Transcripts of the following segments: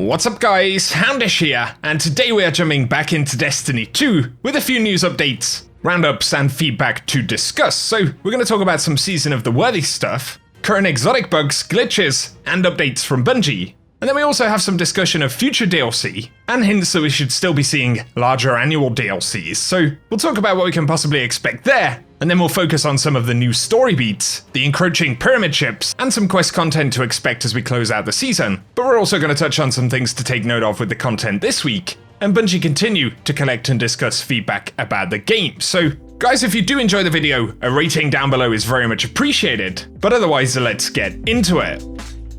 What's up guys, Houndish here, and today we are jumping back into Destiny 2 with a few news updates, roundups and feedback to discuss. So we're going to talk about some Season of the Worthy stuff, current exotic bugs, glitches, and updates from Bungie. And then we also have some discussion of future DLC, and hints that we should still be seeing larger annual DLCs. So we'll talk about what we can possibly expect there, and then we'll focus on some of the new story beats, the encroaching pyramid ships, and some quest content to expect as we close out the season. But we're also going to touch on some things to take note of with the content this week, and Bungie continue to collect and discuss feedback about the game. So guys, if you do enjoy the video, a rating down below is very much appreciated, but otherwise let's get into it.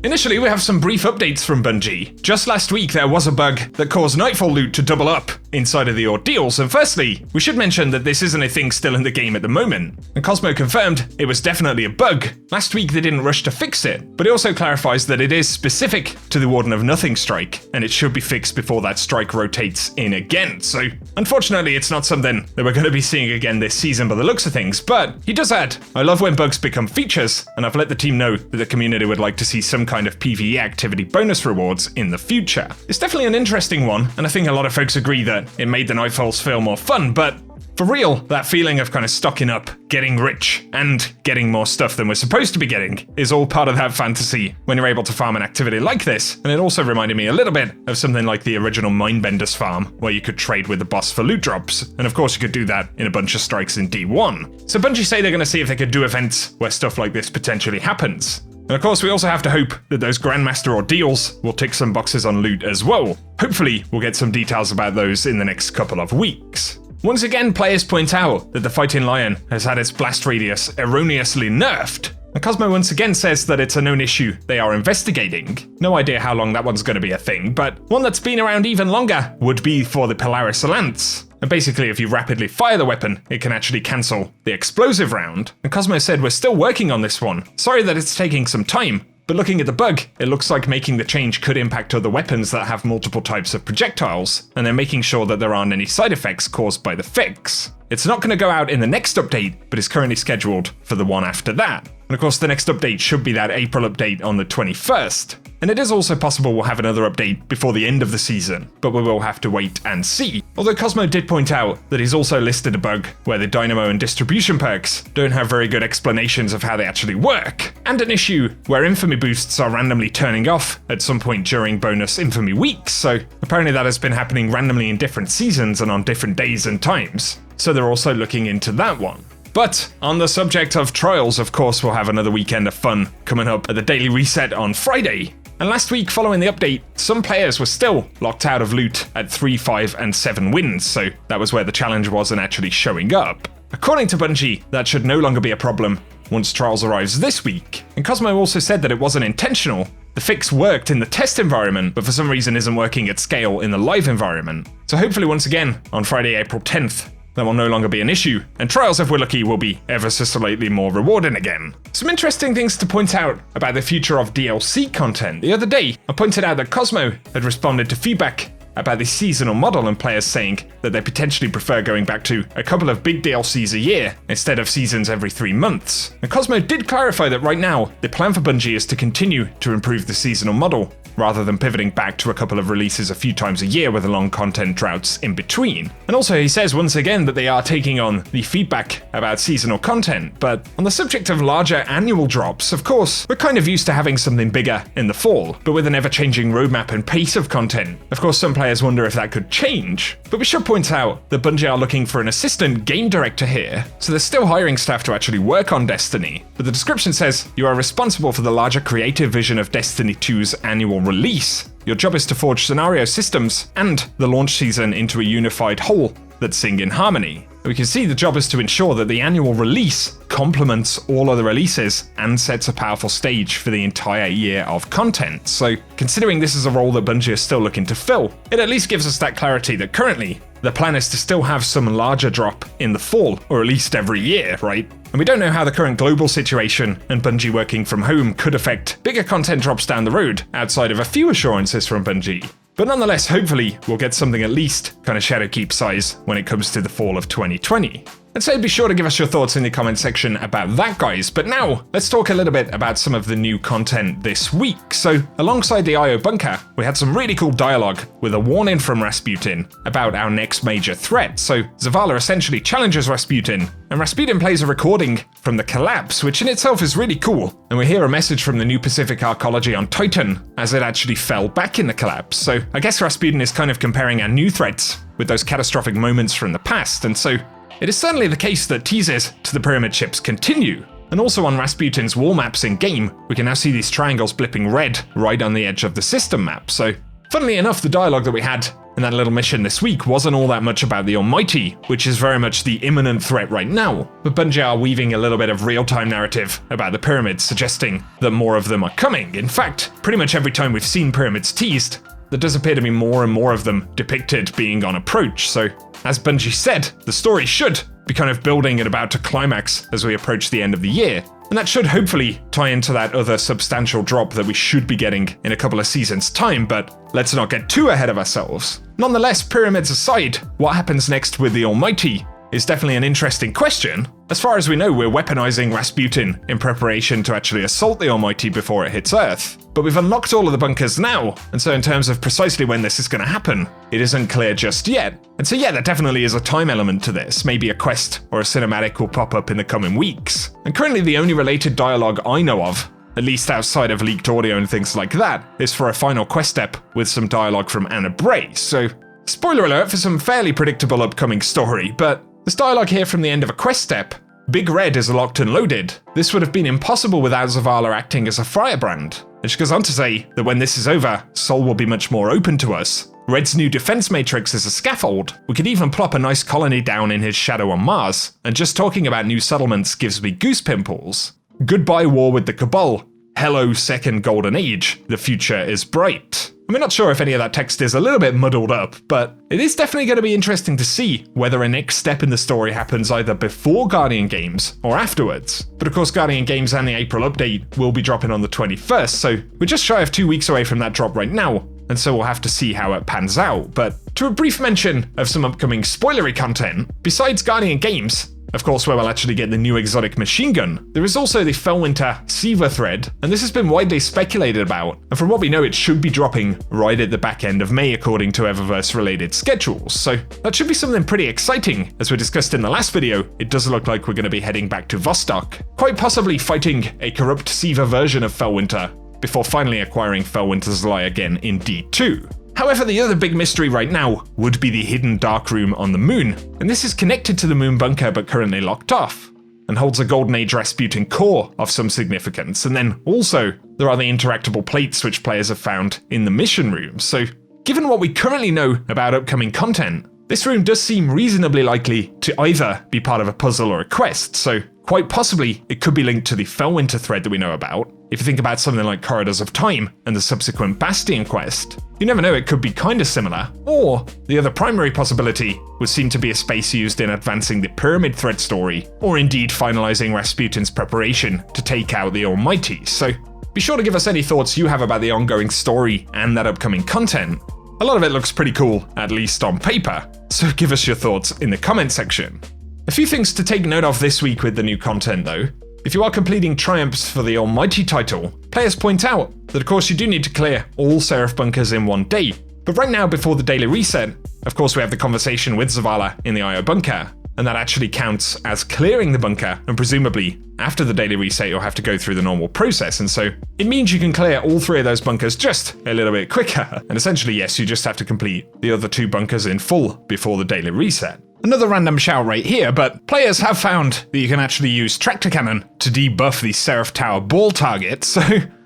Initially, we have some brief updates from Bungie. Just last week, there was a bug that caused Nightfall loot to double up inside of the ordeals, and firstly, we should mention that this isn't a thing still in the game at the moment, and Cosmo confirmed it was definitely a bug. Last week they didn't rush to fix it, but he also clarifies that it is specific to the Warden of Nothing strike, and it should be fixed before that strike rotates in again. So unfortunately, it's not something that we're going to be seeing again this season by the looks of things, but he does add, "I love when bugs become features, and I've let the team know that the community would like to see some kind of PvE activity bonus rewards in the future." It's definitely an interesting one, and I think a lot of folks agree that it made the Nightfalls feel more fun, but for real, that feeling of kind of stocking up, getting rich, and getting more stuff than we're supposed to be getting is all part of that fantasy when you're able to farm an activity like this. And it also reminded me a little bit of something like the original Mindbender's farm, where you could trade with the boss for loot drops, and of course you could do that in a bunch of strikes in D1. So Bungie say they're going to see if they could do events where stuff like this potentially happens. And of course, we also have to hope that those Grandmaster ordeals will tick some boxes on loot as well. Hopefully, we'll get some details about those in the next couple of weeks. Once again, players point out that the Fighting Lion has had its blast radius erroneously nerfed. And Cosmo once again says that it's a known issue they are investigating. No idea how long that one's going to be a thing, but one that's been around even longer would be for the Polaris Lance. And basically, if you rapidly fire the weapon, it can actually cancel the explosive round. And Cosmo said, "We're still working on this one. Sorry that it's taking some time, but looking at the bug, it looks like making the change could impact other weapons that have multiple types of projectiles, and they're making sure that there aren't any side effects caused by the fix. It's not going to go out in the next update, but is currently scheduled for the one after that." And of course, the next update should be that April update on the 21st. And it is also possible we'll have another update before the end of the season, but we will have to wait and see. Although Cosmo did point out that he's also listed a bug where the dynamo and distribution perks don't have very good explanations of how they actually work, and an issue where infamy boosts are randomly turning off at some point during bonus infamy weeks, so apparently that has been happening randomly in different seasons and on different days and times. So they're also looking into that one. But on the subject of trials, of course, we'll have another weekend of fun coming up at the Daily Reset on Friday. And last week, following the update, some players were still locked out of loot at 3, 5, and 7 wins, so that was where the challenge wasn't actually showing up. According to Bungie, that should no longer be a problem once Trials arrives this week. And Cosmo also said that it wasn't intentional. The fix worked in the test environment, but for some reason isn't working at scale in the live environment. So hopefully once again, on Friday, April 10th, that will no longer be an issue, and Trials, if we're lucky, will be ever so slightly more rewarding again. Some interesting things to point out about the future of DLC content. The other day, I pointed out that Cosmo had responded to feedback about the seasonal model and players saying that they potentially prefer going back to a couple of big DLCs a year instead of seasons every 3 months. And Cosmo did clarify that right now, the plan for Bungie is to continue to improve the seasonal model, rather than pivoting back to a couple of releases a few times a year with the long content droughts in between. And also he says once again that they are taking on the feedback about seasonal content, but on the subject of larger annual drops, of course, we're kind of used to having something bigger in the fall, but with an ever-changing roadmap and pace of content. Of course, some players wonder if that could change, but we should point out that Bungie are looking for an assistant game director here, so they're still hiring staff to actually work on Destiny. But the description says, "You are responsible for the larger creative vision of Destiny 2's annual release. Your job is to forge scenario systems and the launch season into a unified whole that sing in harmony." We can see the job is to ensure that the annual release complements all other releases and sets a powerful stage for the entire year of content. So considering this is a role that Bungie is still looking to fill, it at least gives us that clarity that currently the plan is to still have some larger drop in the fall, or at least every year, right? And we don't know how the current global situation and Bungie working from home could affect bigger content drops down the road, outside of a few assurances from Bungie. But nonetheless, hopefully, we'll get something at least kind of Shadowkeep size when it comes to the fall of 2020. And so be sure to give us your thoughts in the comment section about that, guys. But now, let's talk a little bit about some of the new content this week. So, alongside the IO bunker, we had some really cool dialogue with a warning from Rasputin about our next major threat. So, Zavala essentially challenges Rasputin, and Rasputin plays a recording from the collapse, which in itself is really cool. And we hear a message from the new Pacific Arcology on Titan as it actually fell back in the collapse. So, I guess Rasputin is kind of comparing our new threats with those catastrophic moments from the past, and so it is certainly the case that teases to the pyramid ships continue. And also on Rasputin's wall maps in-game, we can now see these triangles blipping red right on the edge of the system map. So, funnily enough, the dialogue that we had in that little mission this week wasn't all that much about the Almighty, which is very much the imminent threat right now. But Bungie are weaving a little bit of real-time narrative about the pyramids, suggesting that more of them are coming. In fact, pretty much every time we've seen pyramids teased, there does appear to be more and more of them depicted being on approach. So, as Bungie said, the story should be kind of building and about to climax as we approach the end of the year. And that should hopefully tie into that other substantial drop that we should be getting in a couple of seasons' time, but let's not get too ahead of ourselves. Nonetheless, pyramids aside, what happens next with the Almighty is definitely an interesting question. As far as we know, we're weaponizing Rasputin in preparation to actually assault the Almighty before it hits Earth. But we've unlocked all of the bunkers now, and so in terms of precisely when this is going to happen, it isn't clear just yet. And so yeah, there definitely is a time element to this. Maybe a quest or a cinematic will pop up in the coming weeks. And currently the only related dialogue I know of, at least outside of leaked audio and things like that, is for a final quest step with some dialogue from Anna Bray. So, spoiler alert for some fairly predictable upcoming story, but this dialogue here from the end of a quest step, Big Red is locked and loaded. This would have been impossible without Zavala acting as a firebrand. And she goes on to say that when this is over, Sol will be much more open to us. Red's new defense matrix is a scaffold. We could even plop a nice colony down in his shadow on Mars. And just talking about new settlements gives me goose pimples. Goodbye war with the Cabal. Hello second golden age. The future is bright. I'm not sure if any of that text is a little bit muddled up, but it is definitely going to be interesting to see whether a next step in the story happens either before Guardian Games or afterwards. But of course, Guardian Games and the April update will be dropping on the 21st, so we're just shy of 2 weeks away from that drop right now, and so we'll have to see how it pans out. But to a brief mention of some upcoming spoilery content, besides Guardian Games, of course, where we'll actually get the new exotic machine gun, there is also the Fellwinter Siva thread, and this has been widely speculated about, and from what we know it should be dropping right at the back end of May according to Eververse related schedules, so that should be something pretty exciting. As we discussed in the last video, it does look like we're going to be heading back to Vostok, quite possibly fighting a corrupt Siva version of Fellwinter, before finally acquiring Fellwinter's Lie again in D2. However, the other big mystery right now would be the hidden dark room on the moon, and this is connected to the moon bunker but currently locked off, and holds a Golden Age Rasputin core of some significance, and then also there are the interactable plates which players have found in the mission room. So, given what we currently know about upcoming content, this room does seem reasonably likely to either be part of a puzzle or a quest, so quite possibly it could be linked to the Fellwinter thread that we know about. If you think about something like Corridors of Time and the subsequent Bastion quest, you never know, it could be kinda similar. Or the other primary possibility would seem to be a space used in advancing the Pyramid thread story, or indeed finalizing Rasputin's preparation to take out the Almighty. So be sure to give us any thoughts you have about the ongoing story and that upcoming content. A lot of it looks pretty cool, at least on paper, so give us your thoughts in the comment section. A few things to take note of this week with the new content though. If you are completing triumphs for the Almighty title, players point out that of course you do need to clear all Seraph bunkers in one day, but right now before the daily reset, of course we have the conversation with Zavala in the IO bunker, and that actually counts as clearing the bunker, and presumably after the daily reset you'll have to go through the normal process, and so it means you can clear all 3 of those bunkers just a little bit quicker, and essentially yes, you just have to complete the other 2 bunkers in full before the daily reset. Another random shout right here, but players have found that you can actually use Tractor Cannon to debuff the Seraph Tower ball target, so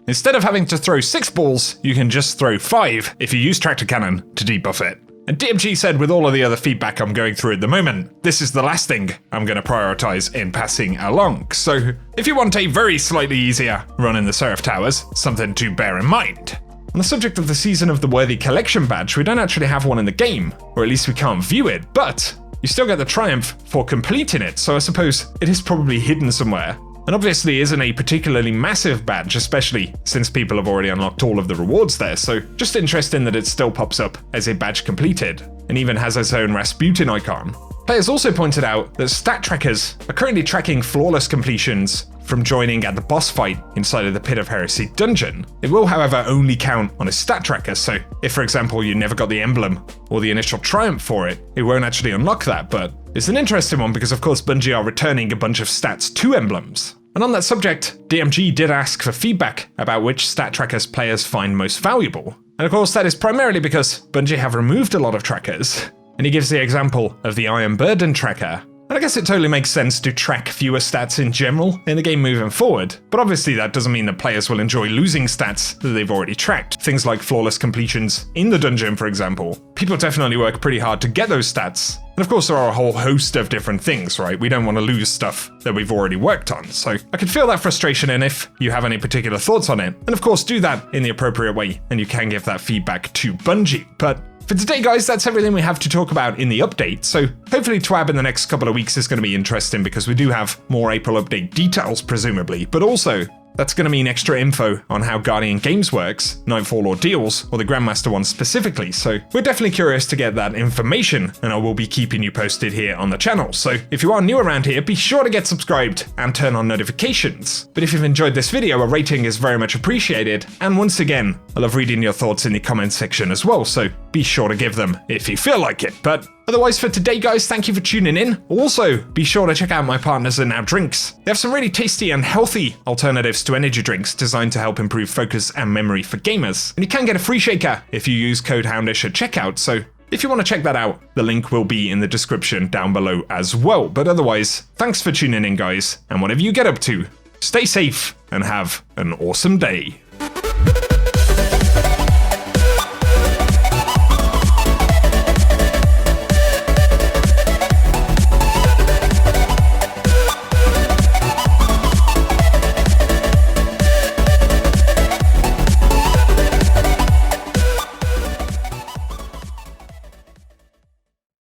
instead of having to throw 6 balls, you can just throw 5 if you use Tractor Cannon to debuff it. And DMG said with all of the other feedback I'm going through at the moment, this is the last thing I'm going to prioritize in passing along, so if you want a very slightly easier run in the Seraph Towers, something to bear in mind. On the subject of the Season of the Worthy Collection badge, we don't actually have one in the game, or at least we can't view it, but you still get the triumph for completing it, so I suppose it is probably hidden somewhere. And obviously isn't a particularly massive badge, especially since people have already unlocked all of the rewards there, so just interesting that it still pops up as a badge completed, and even has its own Rasputin icon. Players also pointed out that stat trackers are currently tracking flawless completions from joining at the boss fight inside of the Pit of Heresy dungeon. It will, however, only count on a stat tracker, so if, for example, you never got the emblem or the initial triumph for it, it won't actually unlock that, but it's an interesting one because, of course, Bungie are returning a bunch of stats to emblems. And on that subject, DMG did ask for feedback about which stat trackers players find most valuable. And of course, that is primarily because Bungie have removed a lot of trackers. And he gives the example of the Iron Burden tracker. And I guess it totally makes sense to track fewer stats in general in the game moving forward, but obviously that doesn't mean that players will enjoy losing stats that they've already tracked. Things like flawless completions in the dungeon, for example. People definitely work pretty hard to get those stats. And of course there are a whole host of different things, right? We don't want to lose stuff that we've already worked on, so I can feel that frustration, and if you have any particular thoughts on it, then of course do that in the appropriate way, and you can give that feedback to Bungie. But for today, guys, that's everything we have to talk about in the update, so hopefully TWAB in the next couple of weeks is going to be interesting because we do have more April update details, presumably, but also that's going to mean extra info on how Guardian Games works, Nightfall Ordeals, or the Grandmaster one specifically, so we're definitely curious to get that information, and I will be keeping you posted here on the channel. So if you are new around here, be sure to get subscribed and turn on notifications. But if you've enjoyed this video, a rating is very much appreciated, and once again, I love reading your thoughts in the comments section as well, so be sure to give them if you feel like it. But otherwise for today, guys, thank you for tuning in. Also, be sure to check out my partners at Now Drinks. They have some really tasty and healthy alternatives to energy drinks designed to help improve focus and memory for gamers. And you can get a free shaker if you use code Houndish at checkout, so if you want to check that out, the link will be in the description down below as well. But otherwise, thanks for tuning in, guys, and whatever you get up to, stay safe and have an awesome day.